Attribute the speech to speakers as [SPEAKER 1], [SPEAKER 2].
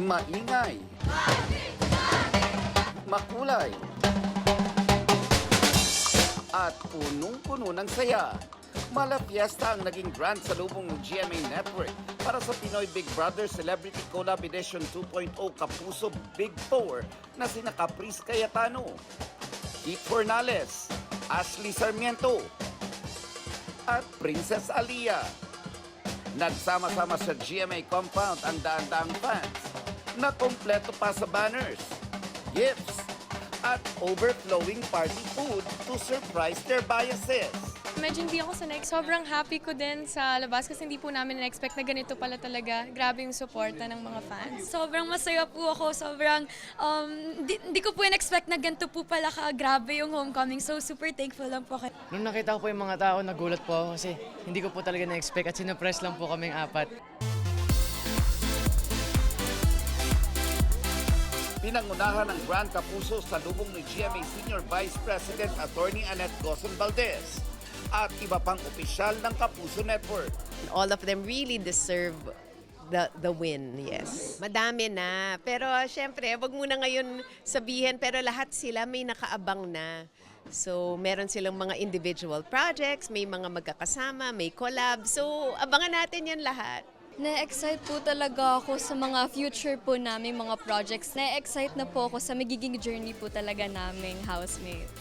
[SPEAKER 1] Maingay, makulay, at punong-puno ng saya. Mala Fiesta ang naging grand salubong ng GMA Network para sa Pinoy Big Brother Celebrity Collab Edition 2.0 Kapuso Big Four na sina Caprice Cayetano, Keith Fornales, Ashley Sarmiento, at Princess Alia. Nagsama-sama sa GMA compound ang daan-daang fans na kompleto pa sa banners, gifts, at overflowing party food to surprise their biases.
[SPEAKER 2] Medyo hindi ako sanay. Sobrang happy ko din sa labas kasi hindi po namin na-expect na ganito pala talaga. Grabe yung suporta ng mga fans.
[SPEAKER 3] Sobrang masaya po ako. Sobrang, di ko po in-expect na ganito po pala ka-grabe yung homecoming. So, super thankful lang po.
[SPEAKER 4] Nung nakita ko po yung mga tao, nagulat po ako kasi hindi ko po talaga na-expect at sinupress lang po kaming apat.
[SPEAKER 1] Pinangunahan ng Grand Kapuso sa lubong ni GMA Senior Vice President Attorney Annette Gozon Valdez at iba pang opisyal ng Kapuso Network.
[SPEAKER 5] All of them really deserve the win, yes. Madami na. Pero syempre, wag muna ngayon sabihin, pero lahat sila may nakaabang na. So, meron silang mga individual projects, may mga magkakasama, may collab. So, abangan natin yan lahat.
[SPEAKER 3] Na-excite po talaga ako sa mga future po namin mga projects. Na-excite na po ako sa magiging journey po talaga naming housemates.